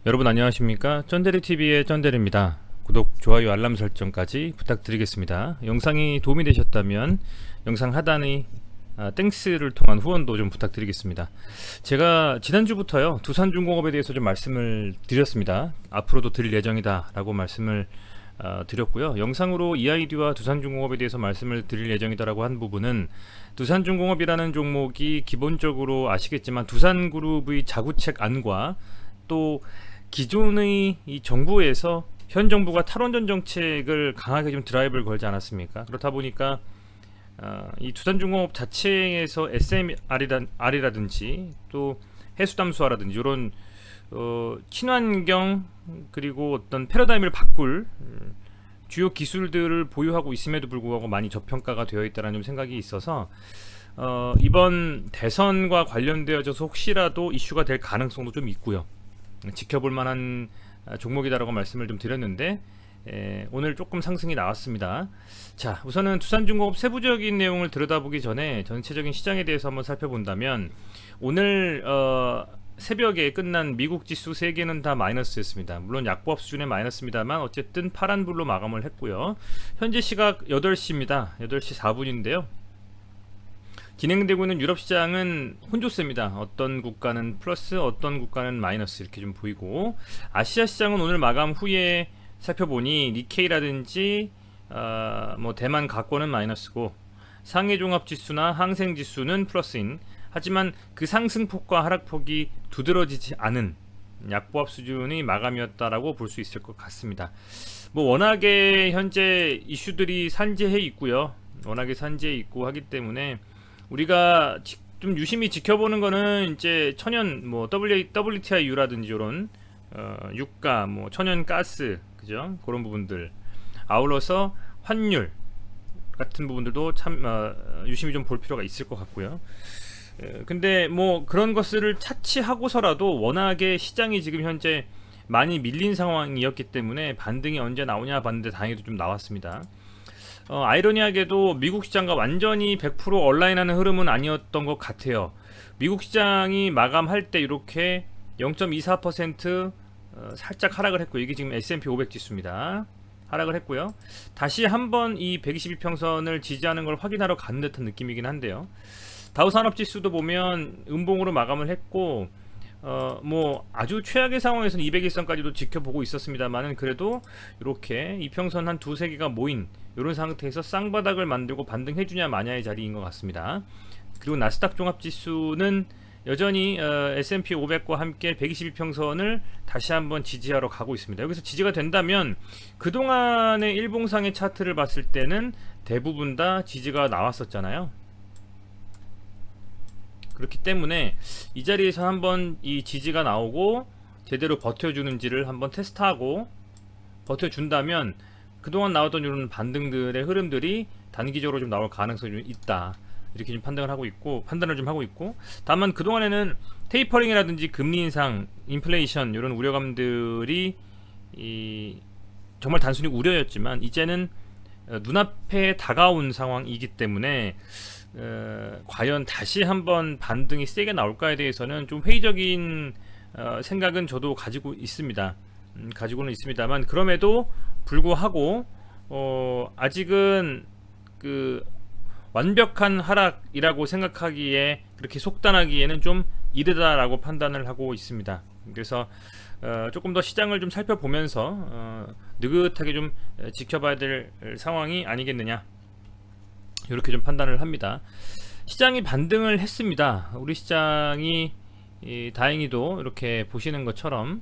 여러분 안녕하십니까? 쩐데리TV의 쩐데리입니다. 구독, 좋아요, 알람 설정까지 부탁드리겠습니다. 영상이 도움이 되셨다면 영상 하단의 땡스를 통한 후원도 좀 부탁드리겠습니다. 제가 지난주부터요 두산중공업에 대해서 좀 말씀을 드렸습니다. 앞으로도 드릴 예정이다 라고 말씀을 드렸고요. 영상으로 EID와 두산중공업에 대해서 말씀을 드릴 예정이다 라고 한 부분은 두산중공업이라는 종목이 기본적으로 아시겠지만 두산그룹의 자구책 안과 또 기존의 이 정부에서 현 정부가 탈원전 정책을 강하게 좀 드라이브를 걸지 않았습니까? 그렇다 보니까 이 두산중공업 자체에서 SMR이라든지 또 해수담수화라든지 이런 친환경 그리고 어떤 패러다임을 바꿀 주요 기술들을 보유하고 있음에도 불구하고 많이 저평가가 되어 있다는 좀 생각이 있어서 이번 대선과 관련되어져서 혹시라도 이슈가 될 가능성도 좀 있고요. 지켜볼 만한 종목이다라고 말씀을 좀 드렸는데 오늘 조금 상승이 나왔습니다. 자, 우선은 두산중공업 세부적인 내용을 들여다보기 전에 전체적인 시장에 대해서 한번 살펴본다면 오늘 새벽에 끝난 미국 지수 3개는 다 마이너스였습니다. 물론 약보합 수준의 마이너스입니다만 어쨌든 파란불로 마감을 했고요. 현재 시각 8시입니다. 8시 4분인데요. 진행되고 있는 유럽 시장은 혼조세입니다. 어떤 국가는 플러스, 어떤 국가는 마이너스 이렇게 좀 보이고, 아시아 시장은 오늘 마감 후에 살펴보니 니케이라든지 뭐 대만 가권은 마이너스고 상해 종합 지수나 항생 지수는 플러스인, 하지만 그 상승폭과 하락폭이 두드러지지 않은 약보합 수준의 마감이었다라고 볼 수 있을 것 같습니다. 뭐 워낙에 현재 이슈들이 산재해 있고요. 워낙에 산재해 있고 하기 때문에 우리가 좀 유심히 지켜보는 거는 이제 천연 뭐 WTI유라든지 이런 유가 뭐 천연 가스 그죠? 그런 부분들 아울러서 환율 같은 부분들도 참 유심히 좀 볼 필요가 있을 것 같고요. 근데 뭐 그런 것들을 차치하고서라도 워낙에 시장이 지금 현재 많이 밀린 상황이었기 때문에 반등이 언제 나오냐 봤는데 다행히도 좀 나왔습니다. 아이러니하게도 미국 시장과 완전히 100% 얼라인하는 흐름은 아니었던 것 같아요. 미국 시장이 마감할 때 이렇게 0.24% 살짝 하락을 했고, 이게 지금 S&P 500 지수입니다. 하락을 했고요. 다시 한번 이 122평선을 지지하는 걸 확인하러 가는 듯한 느낌이긴 한데요. 다우산업지수도 보면 음봉으로 마감을 했고, 뭐 아주 최악의 상황에서는 200일선까지도 지켜보고 있었습니다만은 그래도 이렇게 이평선 한 두세 개가 모인 이런 상태에서 쌍바닥을 만들고 반등해주냐 마냐의 자리인 것 같습니다. 그리고 나스닥 종합지수는 여전히 S&P 500과 함께 122평선을 다시 한번 지지하러 가고 있습니다. 여기서 지지가 된다면 그동안의 일봉상의 차트를 봤을 때는 대부분 다 지지가 나왔었잖아요. 그렇기 때문에 이 자리에서 한번 이 지지가 나오고 제대로 버텨주는지를 한번 테스트하고 버텨준다면 그동안 나왔던 이런 반등들의 흐름들이 단기적으로 좀 나올 가능성이 좀 있다, 이렇게 좀 판단을 좀 하고 있고, 다만 그동안에는 테이퍼링이라든지 금리 인상, 인플레이션 이런 우려감들이 정말 단순히 우려였지만 이제는 눈앞에 다가온 상황이기 때문에 과연 다시 한번 반등이 세게 나올까에 대해서는 좀 회의적인 생각은 저도 가지고 있습니다. 가지고는 있습니다만 그럼에도 불구하고 아직은 그 완벽한 하락이라고 생각하기에, 그렇게 속단하기에는 좀 이르다라고 판단을 하고 있습니다. 그래서 조금 더 시장을 좀 살펴보면서 느긋하게 좀 지켜봐야 될 상황이 아니겠느냐, 이렇게 좀 판단을 합니다. 시장이 반등을 했습니다. 우리 시장이 다행히도 이렇게 보시는 것처럼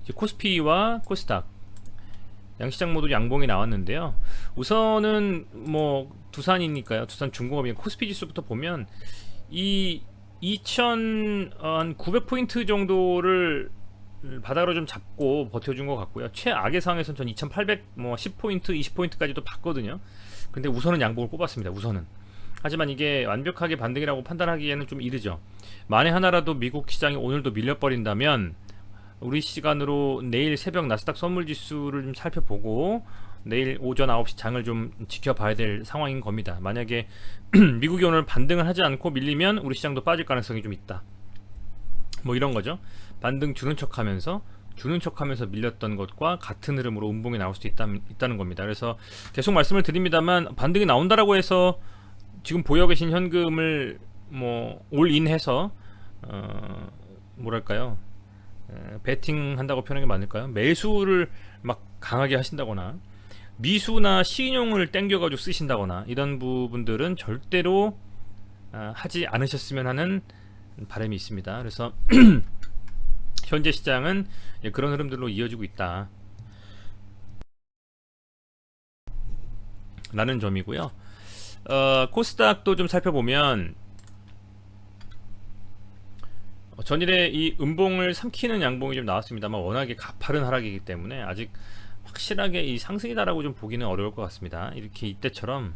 이제 코스피와 코스닥 양시장 모두 양봉이 나왔는데요. 우선은 뭐 두산이니까요. 두산중공업이 코스피 지수부터 보면 이 2,900포인트 정도를 바닥으로 좀 잡고 버텨준 것 같고요. 최악의 상황에서는 전 2,800 뭐 10포인트, 20포인트까지도 봤거든요. 근데 우선은 양봉을 뽑았습니다. 우선은. 하지만 이게 완벽하게 반등이라고 판단하기에는 좀 이르죠. 만에 하나라도 미국 시장이 오늘도 밀려버린다면 우리 시간으로 내일 새벽 나스닥 선물지수를 좀 살펴보고 내일 오전 9시 장을 좀 지켜봐야 될 상황인 겁니다. 만약에 미국이 오늘 반등을 하지 않고 밀리면 우리 시장도 빠질 가능성이 좀 있다. 뭐 이런 거죠. 반등 주는 척하면서 밀렸던 것과 같은 흐름으로 음봉이 나올 수도 있다는 겁니다. 그래서 계속 말씀을 드립니다만, 반등이 나온다라고 해서 지금 보여 계신 현금을 뭐 올인해서 뭐랄까요, 베팅 한다고 표현하는 게 맞을까요? 매수를 막 강하게 하신다거나 미수나 신용을 땡겨가지고 쓰신다거나 이런 부분들은 절대로 하지 않으셨으면 하는 바람이 있습니다. 그래서 현재 시장은 그런 흐름들로 이어지고 있다 라는 점이고요. 코스닥도 좀 살펴보면 전일에 이 음봉을 삼키는 양봉이 좀 나왔습니다만, 워낙에 가파른 하락이기 때문에 아직 확실하게 이 상승이다라고 좀 보기는 어려울 것 같습니다. 이렇게 이때처럼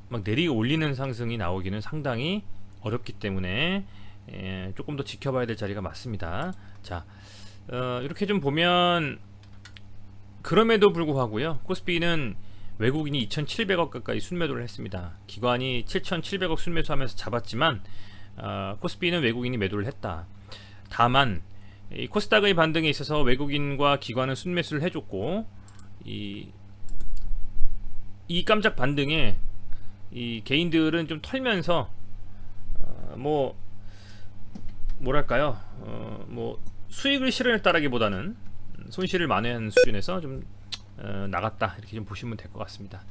막 내리고 올리는 상승이 나오기는 상당히 어렵기 때문에 조금 더 지켜봐야 될 자리가 맞습니다. 자, 이렇게 좀 보면 그럼에도 불구하고요, 코스피는 외국인이 2,700억 가까이 순매도를 했습니다. 기관이 7,700억 순매수하면서 잡았지만 코스피는 외국인이 매도를 했다. 다만 이 코스닥의 반등에 있어서 외국인과 기관은 순매수를 해줬고, 이 깜짝 반등에 이 개인들은 좀 털면서 뭐랄까요, 뭐 수익을 실현했다라기보다는 손실을 만회한 수준에서 좀 나갔다, 이렇게 좀 보시면 될 것 같습니다.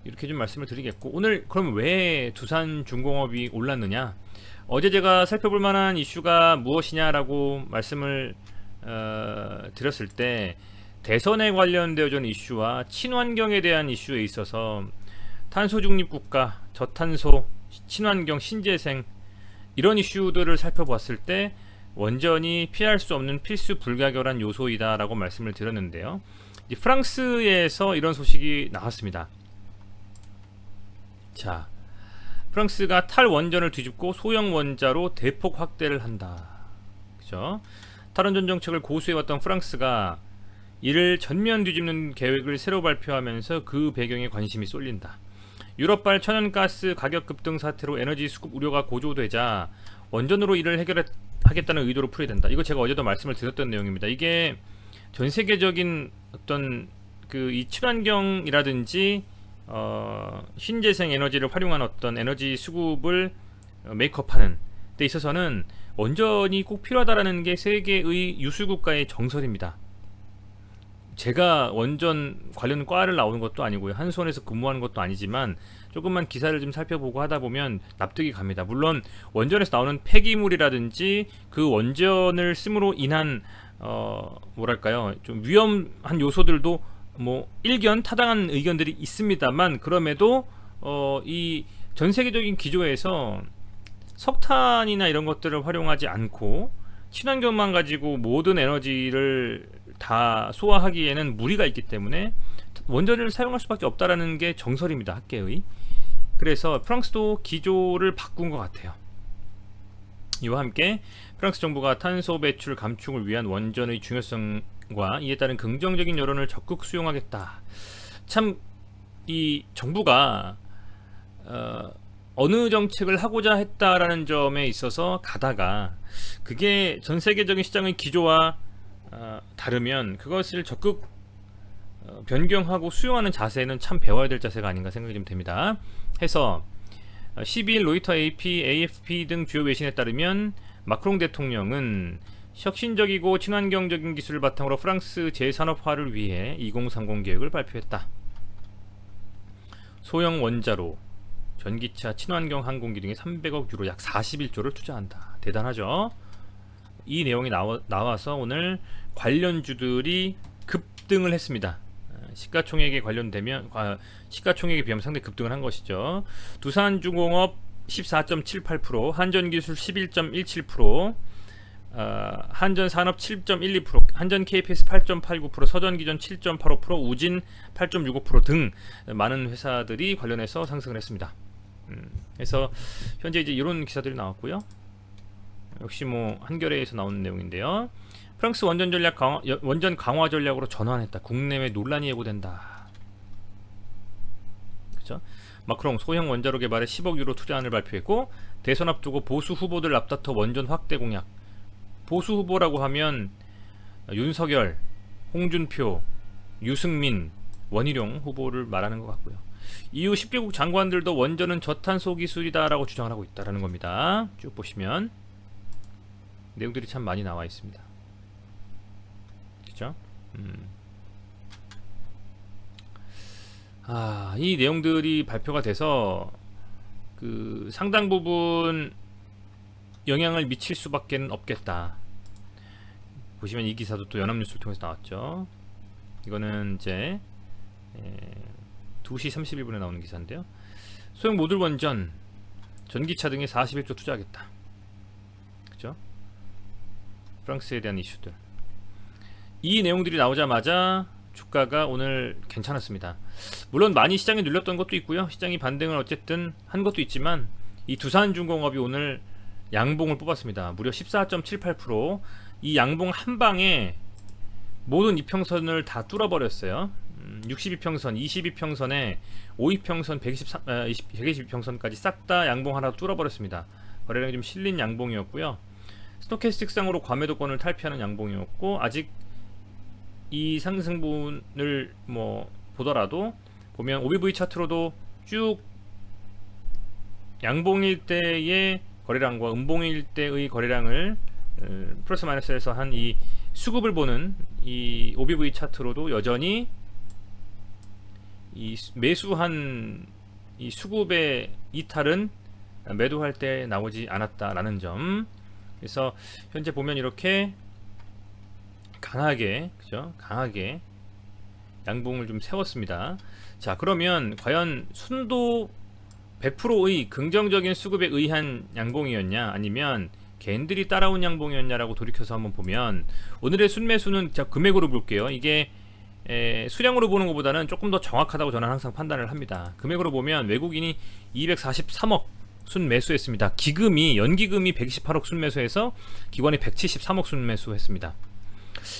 이렇게 좀 말씀을 드리겠고, 오늘 그럼 왜 두산중공업이 올랐느냐, 어제 제가 살펴볼 만한 이슈가 무엇이냐라고 말씀을 드렸을 때, 대선에 관련되어진 이슈와 친환경에 대한 이슈에 있어서 탄소 중립 국가, 저탄소, 친환경, 신재생, 이런 이슈들을 살펴봤을 때 원전이 피할 수 없는 필수 불가결한 요소이다 라고 말씀을 드렸는데요, 프랑스에서 이런 소식이 나왔습니다. 자, 프랑스가 탈원전을 뒤집고 소형 원자로 대폭 확대를 한다. 그죠? 탈원전 정책을 고수해왔던 프랑스가 이를 전면 뒤집는 계획을 새로 발표하면서 그 배경에 관심이 쏠린다. 유럽발 천연가스 가격 급등 사태로 에너지 수급 우려가 고조되자 원전으로 이를 해결하겠다는 의도로 풀이된다. 이거 제가 어제도 말씀을 드렸던 내용입니다. 이게 전 세계적인 어떤 이 친환경이라든지 신재생 에너지를 활용한 어떤 에너지 수급을 메이크업하는 데 있어서는 원전이 꼭 필요하다라는 게 세계의 유수국가의 정설입니다. 제가 원전 관련 과를 나오는 것도 아니고요, 한수원에서 근무하는 것도 아니지만 조금만 기사를 좀 살펴보고 하다 보면 납득이 갑니다. 물론 원전에서 나오는 폐기물이라든지 그 원전을 씀으로 인한 뭐랄까요, 좀 위험한 요소들도 뭐 일견 타당한 의견들이 있습니다만, 그럼에도 이 전 세계적인 기조에서 석탄이나 이런 것들을 활용하지 않고 친환경만 가지고 모든 에너지를 다 소화하기에는 무리가 있기 때문에 원전을 사용할 수밖에 없다라는 게 정설입니다, 학계의. 그래서 프랑스도 기조를 바꾼 것 같아요. 이와 함께 프랑스 정부가 탄소 배출 감축을 위한 원전의 중요성과 이에 따른 긍정적인 여론을 적극 수용하겠다. 참 이 정부가 어느 정책을 하고자 했다라는 점에 있어서 가다가 그게 전 세계적인 시장의 기조와 다르면 그것을 적극 변경하고 수용하는 자세는 참 배워야 될 자세가 아닌가 생각이 좀 됩니다. 해서 12일 로이터, AP, AFP 등 주요 외신에 따르면 마크롱 대통령은 혁신적이고 친환경적인 기술을 바탕으로 프랑스 재산업화를 위해 2030 계획을 발표했다. 소형 원자로, 전기차, 친환경 항공기 등에 300억 유로, 약 41조를 투자한다. 대단하죠? 이 내용이 나와서 오늘 관련주들이 급등을 했습니다. 시가총액에 관련되면 시가총액에 비하면 상당히 급등을 한 것이죠. 두산중공업 14.78%, 한전기술 11.17%, 한전산업 7.12%, 한전 KPS 8.89%, 서전기전 7.85%, 우진 8.65% 등 많은 회사들이 관련해서 상승을 했습니다. 그래서 현재 이제 이런 기사들이 나왔고요. 역시 뭐 한겨레에서 나오는 내용인데요. 프랑스 원전 강화 전략으로 전환했다. 국내외 논란이 예고된다. 나왔죠. 마크롱 소형 원자로 개발에 10억 유로 투자안을 발표했고, 대선 앞두고 보수 후보들 앞다퉈 원전 확대 공약. 보수 후보라고 하면 윤석열, 홍준표, 유승민, 원희룡 후보를 말하는 것 같고요. EU 10개국 장관들도 원전은 저탄소 기술이다라고 주장을 하고 있다라는 겁니다. 쭉 보시면 내용들이 참 많이 나와 있습니다. 그죠? 이 내용들이 발표가 돼서 그 상당 부분 영향을 미칠 수밖에 없겠다. 보시면 이 기사도 또 연합뉴스를 통해서 나왔죠. 이거는 이제 2시 31분에 나오는 기사인데요. 소형 모듈 원전, 전기차 등에 41조 투자하겠다. 그죠? 프랑스에 대한 이슈들. 이 내용들이 나오자마자 주가가 오늘 괜찮았습니다. 물론 많이 시장에 눌렸던 것도 있고요. 시장이 반등을 어쨌든 한 것도 있지만 이 두산중공업이 오늘 양봉을 뽑았습니다. 무려 14.78%. 이 양봉 한 방에 모든 이평선을 다 뚫어버렸어요. 62평선, 22평선에 5이평선, 122평선까지 싹 다 양봉 하나 뚫어버렸습니다. 거래량이 좀 실린 양봉이었고요. 스토캐스틱상으로 과매도권을 탈피하는 양봉이었고, 아직 이 상승분을 뭐 보더라도 보면 OBV 차트로도 쭉 양봉일 때의 거래량과 음봉일 때의 거래량을 플러스 마이너스에서 한 이 수급을 보는 이 OBV 차트로도 여전히 이 매수한 이 수급의 이탈은 매도할 때 나오지 않았다라는 점. 그래서 현재 보면 이렇게 강하게, 그죠? 강하게 양봉을 좀 세웠습니다. 자, 그러면 과연 순도 100%의 긍정적인 수급에 의한 양봉이었냐, 아니면 개인들이 따라온 양봉이었냐라고 돌이켜서 한번 보면, 오늘의 순매수는 자, 금액으로 볼게요. 이게 수량으로 보는 것보다는 조금 더 정확하다고 저는 항상 판단을 합니다. 금액으로 보면 외국인이 243억 순매수했습니다. 기금이, 연기금이 128억 순매수해서 기관이 173억 순매수했습니다.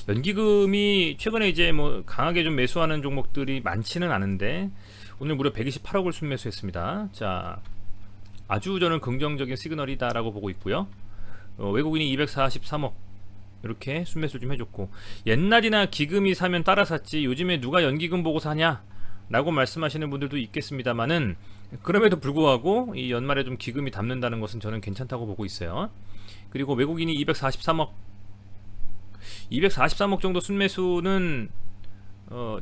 연기금이 최근에 이제 뭐 강하게 좀 매수하는 종목들이 많지는 않은데 오늘 무려 128억을 순매수했습니다. 자, 아주 저는 긍정적인 시그널이다라고 보고 있고요. 외국인이 243억 이렇게 순매수 좀 해줬고, 옛날이나 기금이 사면 따라 샀지 요즘에 누가 연기금 보고 사냐 라고 말씀하시는 분들도 있겠습니다만은, 그럼에도 불구하고 이 연말에 좀 기금이 담는다는 것은 저는 괜찮다고 보고 있어요. 그리고 외국인이 243억 정도 순매수는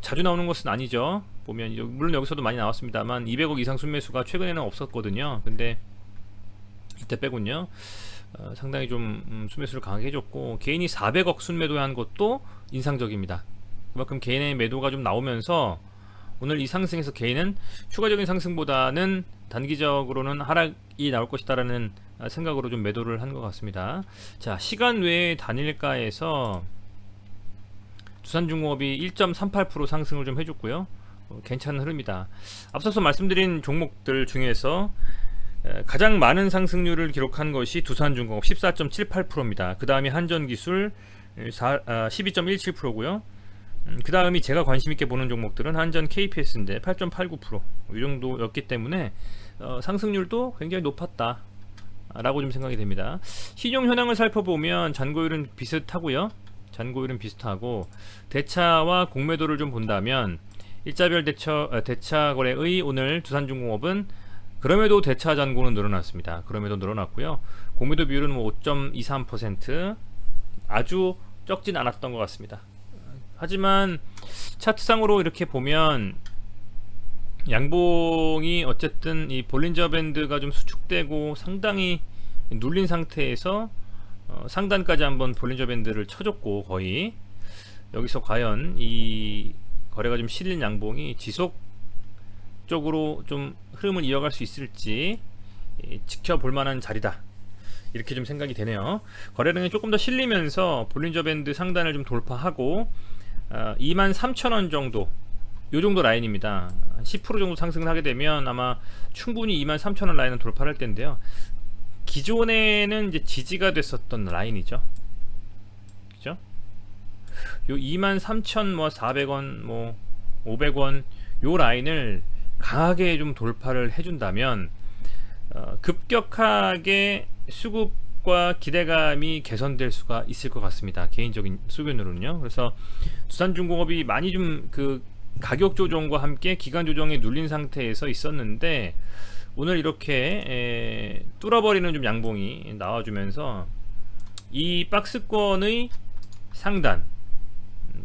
자주 나오는 것은 아니죠. 보면 물론 여기서도 많이 나왔습니다만 200억 이상 순매수가 최근에는 없었거든요. 근데 이때 빼군요. 상당히 좀 순매수를 강하게 해줬고, 개인이 400억 순매도한 것도 인상적입니다. 그만큼 개인의 매도가 좀 나오면서 오늘 이 상승에서 개인은 추가적인 상승보다는 단기적으로는 하락이 나올 것이다라는 생각으로 좀 매도를 한 것 같습니다. 자, 시간 외의 단일가에서 두산중공업이 1.38% 상승을 좀 해줬고요. 괜찮은 흐름이다. 앞서서 말씀드린 종목들 중에서 가장 많은 상승률을 기록한 것이 두산중공업 14.78%입니다. 그 다음이 한전기술 12.17%고요. 그 다음이 제가 관심있게 보는 종목들은 한전 KPS인데 8.89%, 이 정도였기 때문에 상승률도 굉장히 높았다 라고 좀 생각이 됩니다. 신용 현황을 살펴보면 잔고율은 비슷하고요. 잔고율은 비슷하고, 대차와 공매도를 좀 본다면 일자별 대차 거래의 오늘 두산중공업은 그럼에도 대차 잔고는 늘어났습니다. 그럼에도 늘어났고요. 공매도 비율은 뭐 5.23%, 아주 적진 않았던 것 같습니다. 하지만 차트상으로 이렇게 보면 양봉이 어쨌든 이 볼린저 밴드가 좀 수축되고 상당히 눌린 상태에서 상단까지 한번 볼린저 밴드를 쳐줬고, 거의 여기서 과연 이 거래가 좀 실린 양봉이 지속적으로 좀 흐름을 이어갈 수 있을지 지켜볼 만한 자리다, 이렇게 좀 생각이 되네요. 거래량이 조금 더 실리면서 볼린저 밴드 상단을 좀 돌파하고 23,000원 정도, 요 정도 라인입니다. 10% 정도 상승을 하게 되면 아마 충분히 23,000원 라인은 돌파할 텐데요. 기존에는 이제 지지가 됐었던 라인이죠. 그죠? 요 23,400원, 뭐 500원 요 라인을 강하게 좀 돌파를 해준다면 급격하게 수급과 기대감이 개선될 수가 있을 것 같습니다. 개인적인 소견으로는요. 그래서 두산중공업이 많이 좀 그 가격 조정과 함께 기간 조정에 눌린 상태에서 있었는데 오늘 이렇게 뚫어버리는 좀 양봉이 나와주면서 이 박스권의 상단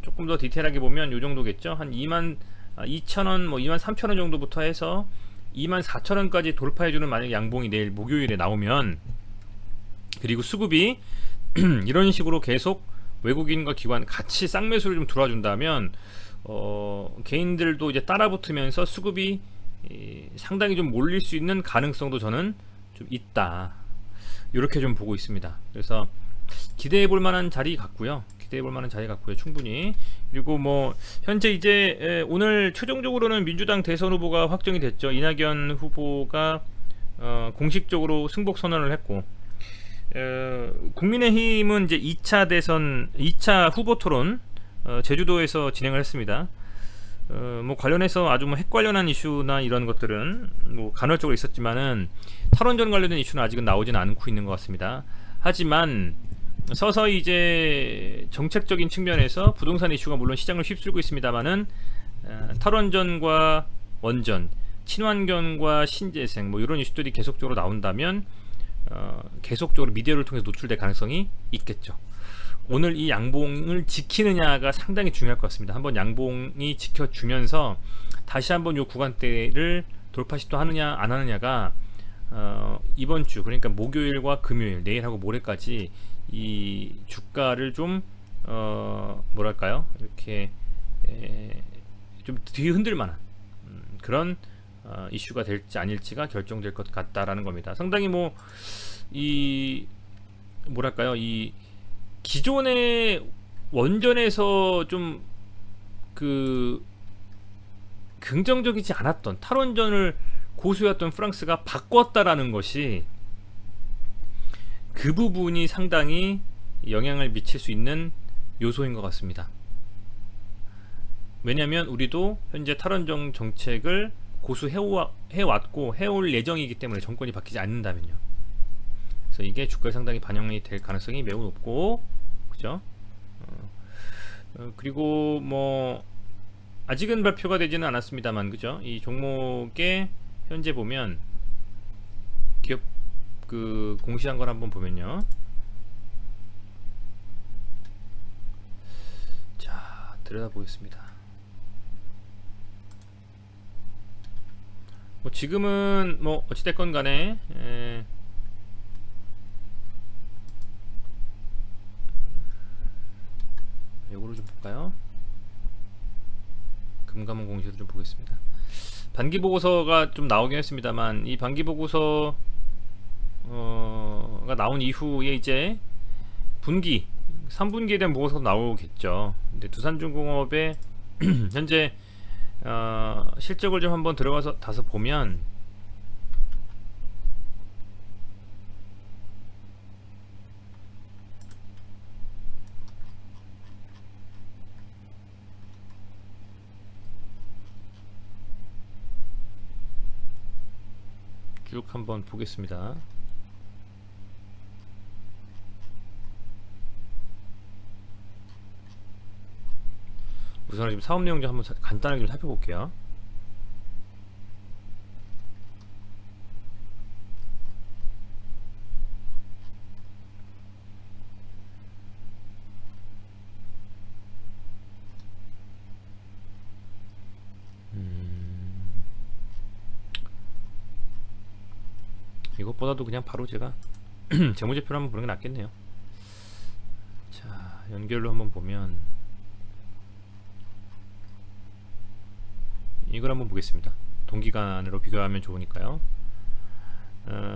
조금 더 디테일하게 보면 이 정도겠죠. 한 2만 2천원, 뭐 2만 3천원 정도부터 해서 2만 4천원까지 돌파해주는 만약 양봉이 내일 목요일에 나오면, 그리고 수급이 이런 식으로 계속 외국인과 기관 같이 쌍매수를 좀 들어준다면 개인들도 이제 따라붙으면서 수급이 상당히 좀 몰릴 수 있는 가능성도 저는 좀 있다, 이렇게 좀 보고 있습니다. 그래서 기대해 볼 만한 자리 같고요. 충분히. 그리고 뭐 현재 이제 오늘 최종적으로는 민주당 대선 후보가 확정이 됐죠. 이낙연 후보가 공식적으로 승복 선언을 했고, 국민의힘은 이제 2차 대선 2차 후보 토론 제주도에서 진행을 했습니다. 뭐 관련해서 아주 뭐 핵 관련한 이슈나 이런 것들은 뭐 간헐적으로 있었지만은 탈원전 관련된 이슈는 아직은 나오지는 않고 있는 것 같습니다. 하지만 서서히 이제 정책적인 측면에서 부동산 이슈가 물론 시장을 휩쓸고 있습니다만은 탈원전과 원전, 친환경과 신재생 뭐 이런 이슈들이 계속적으로 나온다면 계속적으로 미디어를 통해서 노출될 가능성이 있겠죠. 오늘 이 양봉을 지키느냐가 상당히 중요할 것 같습니다. 한번 양봉이 지켜주면서 다시 한번 이 구간대를 돌파 시도하느냐 안 하느냐가 이번 주, 그러니까 목요일과 금요일, 내일하고 모레까지 이 주가를 좀 뭐랄까요, 이렇게 좀 뒤흔들 만한 그런 이슈가 될지 아닐지가 결정될 것 같다라는 겁니다. 상당히 뭐 이 뭐랄까요, 이 기존의 원전에서 좀 그 긍정적이지 않았던 탈원전을 고수였던 프랑스가 바꿨다라는 것이, 그 부분이 상당히 영향을 미칠 수 있는 요소인 것 같습니다. 왜냐하면 우리도 현재 탈원전 정책을 고수해왔고 해올 예정이기 때문에, 정권이 바뀌지 않는다면요. 그래서 이게 주가에 상당히 반영이 될 가능성이 매우 높고, 그죠? 그리고 뭐 아직은 발표가 되지는 않았습니다만, 그죠? 이 종목에 현재 보면 기업 그 공시한 걸 한번 보면요. 자, 들여다보겠습니다. 뭐 지금은 뭐 어찌됐건 간에 요거를 좀 볼까요? 금감원 공시를 좀 보겠습니다. 반기 보고서가 좀 나오긴 했습니다만, 이 반기 보고서 가 나온 이후에 이제 분기 3분기에 대한 보고서가 나오겠죠. 근데 두산중공업의 현재 실적을 좀 한번 들어가서 다서 보면 쭉 한번 보겠습니다. 우선 지금 사업 내용 좀 한번 간단하게 좀 살펴볼게요. 이것보다도 그냥 바로 제가 재무제표를 한번 보는 게 낫겠네요. 자, 연결로 한번 보면 이걸 한번 보겠습니다. 동기간으로 비교하면 좋으니까요.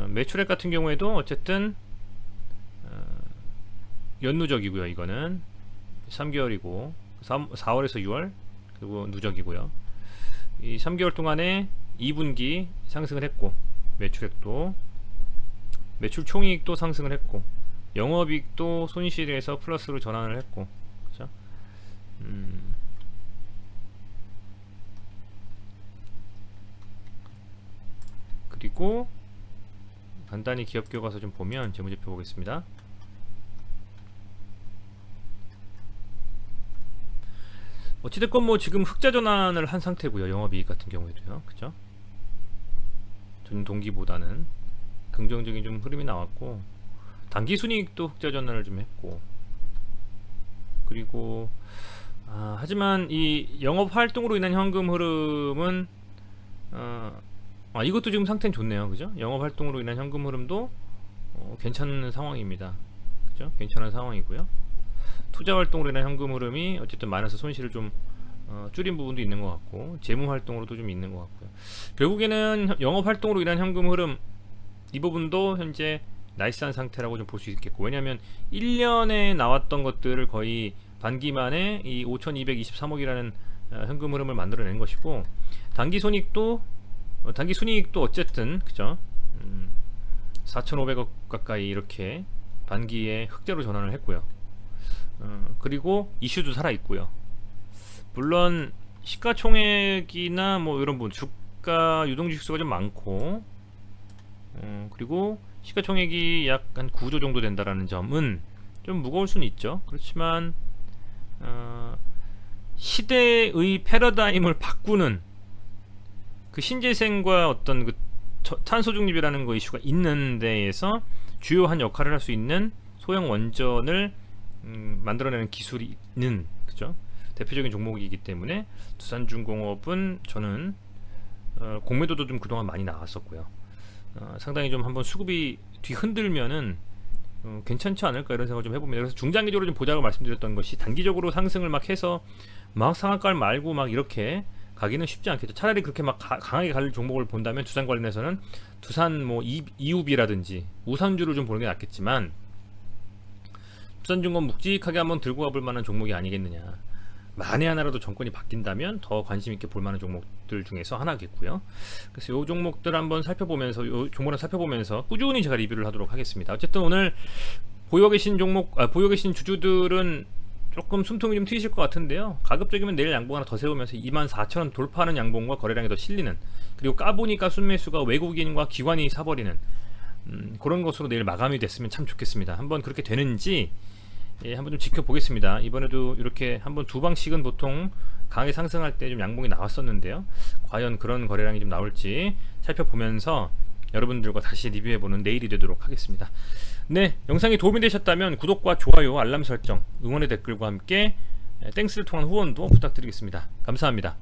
매출액 같은 경우에도 어쨌든 연누적이고요. 이거는 3개월이고 4월에서 6월, 그리고 누적이고요. 이 3개월 동안에 2분기 상승을 했고, 매출액도, 매출 총이익도 상승을 했고, 영업이익도 손실에서 플러스로 전환을 했고, 그렇죠? 있고, 간단히 기업교 가서 좀 보면 재무제표 보겠습니다. 어찌됐건 뭐 지금 흑자 전환을 한 상태고요. 영업이익 같은 경우에도요. 그죠? 전 동기보다는 긍정적인 좀 흐름이 나왔고, 당기순이익도 흑자 전환을 좀 했고, 그리고 하지만 이 영업 활동으로 인한 현금 흐름은 이것도 지금 상태는 좋네요. 그죠? 영업 활동으로 인한 현금 흐름도 괜찮은 상황입니다. 그죠? 괜찮은 상황이고요. 투자 활동으로 인한 현금 흐름이 어쨌든 마이너스 손실을 좀 줄인 부분도 있는 것 같고, 재무 활동으로도 좀 있는 것 같고요. 결국에는 영업 활동으로 인한 현금 흐름, 이 부분도 현재 나이스한 상태라고 좀 볼 수 있겠고, 왜냐하면 1년에 나왔던 것들을 거의 반기 만에 이 5,223억이라는 현금 흐름을 만들어낸 것이고, 단기 손익도 어쨌든 그죠? 4,500억 가까이 이렇게 반기에 흑자로 전환을 했고요. 그리고 이슈도 살아 있고요. 물론 시가총액이나 뭐 이런 부분, 주가 유동주식수가 좀 많고, 그리고 시가총액이 약 한 9조 정도 된다라는 점은 좀 무거울 수는 있죠. 그렇지만 시대의 패러다임을 바꾸는 그 신재생과 어떤 그 탄소 중립이라는 거 이슈가 있는 데에서 주요한 역할을 할 수 있는 소형 원전을 만들어내는 기술이 있는, 그죠? 대표적인 종목이기 때문에 두산중공업은 저는 공매도도 좀 그동안 많이 나왔었고요. 상당히 좀 한번 수급이 뒤흔들면은 괜찮지 않을까 이런 생각을 좀 해봅니다. 그래서 중장기적으로 좀 보자고 말씀드렸던 것이, 단기적으로 상승을 막 해서 막 상한가를 말고 막 이렇게 가기는 쉽지 않겠죠. 차라리 그렇게 막 강하게 갈 종목을 본다면 두산 관련해서는 두산 뭐 이우비라든지 우선주를 좀 보는 게 낫겠지만, 두산중공업 묵직하게 한번 들고 가볼 만한 종목이 아니겠느냐. 만에 하나라도 정권이 바뀐다면 더 관심 있게 볼 만한 종목들 중에서 하나겠고요. 그래서 이 종목들 한번 살펴보면서, 이 종목을 살펴보면서 꾸준히 제가 리뷰를 하도록 하겠습니다. 어쨌든 오늘 보유 계신 주주들은 조금 숨통이 좀 트이실 것 같은데요. 가급적이면 내일 양봉 하나 더 세우면서 24,000원 돌파하는 양봉과 거래량이 더 실리는, 그리고 까보니까 순매수가 외국인과 기관이 사버리는 그런 것으로 내일 마감이 됐으면 참 좋겠습니다. 한번 그렇게 되는지 한번 좀 지켜보겠습니다. 이번에도 이렇게 한번 두 방씩은 보통 강하게 상승할 때 좀 양봉이 나왔었는데요. 과연 그런 거래량이 좀 나올지 살펴보면서 여러분들과 다시 리뷰해보는 내일이 되도록 하겠습니다. 네, 영상이 도움이 되셨다면 구독과 좋아요, 알람 설정, 응원의 댓글과 함께 땡스를 통한 후원도 부탁드리겠습니다. 감사합니다.